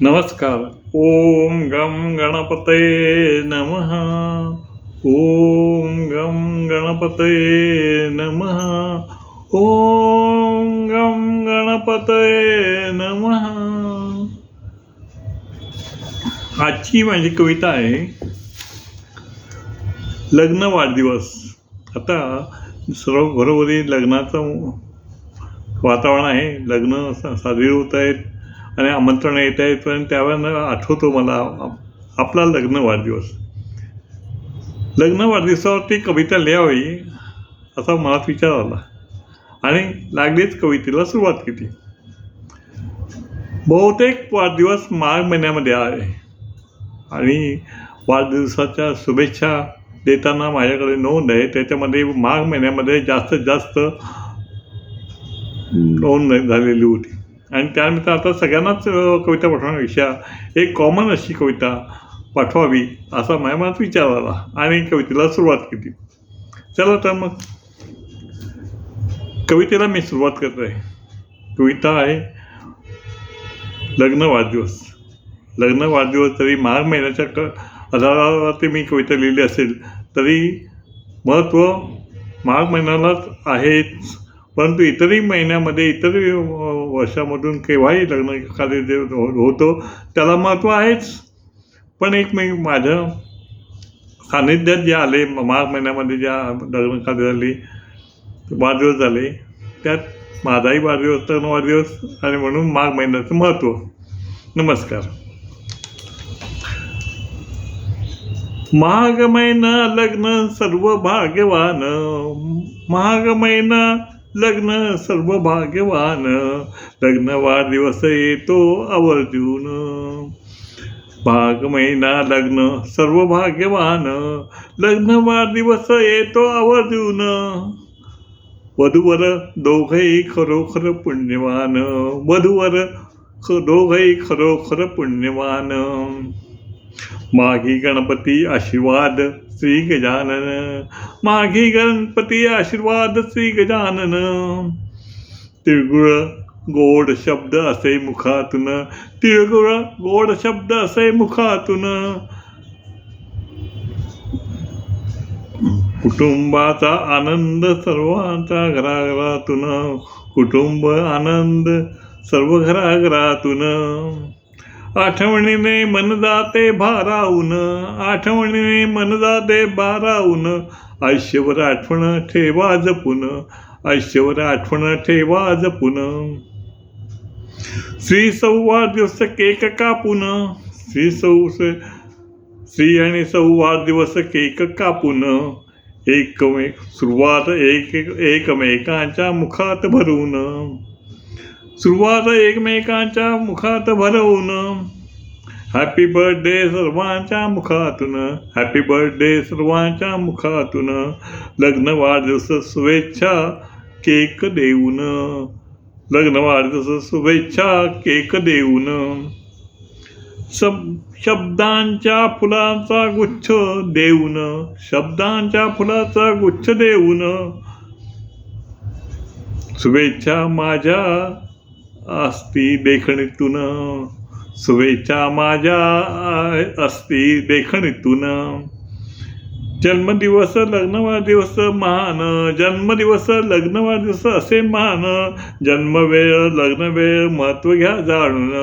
नमस्कार. ओम गम गणपतये नमः. ओम गम गणपतये नमः. ओम गम गणपतये नमः. आजची माझी कविता आहे लग्न वाढदिवस. आता सर्व घरोघरी लग्नाचं वातावरण आहे. लग्न साजरी होत आहेत आणि आमंत्रण येत आहेत, पण त्यावेळेला आठवतो मला आपला लग्न वाढदिवस. लग्न वाढदिवसावरती कविता लिहावी असा मनात विचार आला आणि लागलीच कवितेला सुरुवात केली. बहुतेक वाढदिवस माघ महिन्यामध्ये आहे आणि वाढदिवसाच्या शुभेच्छा देताना माझ्याकडे नोंद आहे. त्याच्यामध्ये माघ महिन्यामध्ये जास्तीत जास्त नोंद झालेली होती आणि त्यानंतर आता सगळ्यांनाच कविता पाठवण्यापेक्षा एक कॉमन अशी कविता पाठवावी असा माझ्या मनात विचार आला आणि कवितेला सुरुवात केली. चला तर मग कवितेला मी सुरुवात करत आहे. कविता आहे लग्न वाढदिवस. लग्न वाढदिवस तरी माघ महिन्याच्या आधारावरती मी कविता लिहिली असेल तरी महत्त्व माघ महिन्यालाच आहेच, परंतु इतरही महिन्यामध्ये इतरही वर्षामधून केव्हाही लग्न कार्य होतो त्याला महत्त्व आहेच. पण एक मी माझ्या सान्निध्यात जे आले माघ महिन्यामध्ये ज्या लग्न कार्य झाली वाढदिवस झाले त्यात माझाही वाढदिवस लग्न वाढदिवस आणि म्हणून माघ महिन्याचं महत्त्व. नमस्कार. माघ महिना लग्न सर्व भाग्यवान. माघ महिना लग्न सर्व भाग्यवान. लग्न वाढदिवस येतो आवर्जून. माघ महिना लग्न सर्व भाग्यवान. लग्न वाढदिवस येतो आवर्जून. वधूवर दोघंही खरोखर पुण्यवान. वधूवर दोघंही खरोखर पुण्यवान. माघी गणपती आशीर्वाद श्री गजानन. माघी गणपती आशीर्वाद श्री गजानन. तिळगुळ गोड शब्द असे मुखातून. तिळगुळ गोड शब्द असे मुखातून. कुटुंबाचा आनंद सर्वांचा घराघरातून. कुटुंब आनंद सर्व घराघरातून. आठवणीने मन जाते भारावून. आठवणीने मन जाते भारावून. आयुष्यभर आठवण ठेवा जपून. आयुष्यभर आठवण ठेवा जपून. श्री सौ वाढदिवस केक कापून. श्री आणि सौ वाढदिवस केक कापून. सुरुवात एकमेकांच्या मुखात भरून. सुरुवात एकमेकांच्या मुखात भरवून. हॅपी बर्थडे सर्वांच्या मुखातून. हॅपी बर्थडे सर्वांच्या मुखातून. लग्न वाढदिवस शुभेच्छा केक देऊन. लग्न वाढदिवस शुभेच्छा केक देऊन. शब्दांच्या फुलांचा गुच्छ देऊन. शब्दांच्या फुलाचा गुच्छ देऊन. शुभेच्छा माझ्या असती देखणीतून. शुभेच्छा माझ्या असती देखणीतून. जन्मदिवस लग्न वाढदिवस महान. जन्मदिवस लग्न वाढदिवस असे महान. जन्मवेळ लग्न वेळ महत्त्व घ्या जाणून.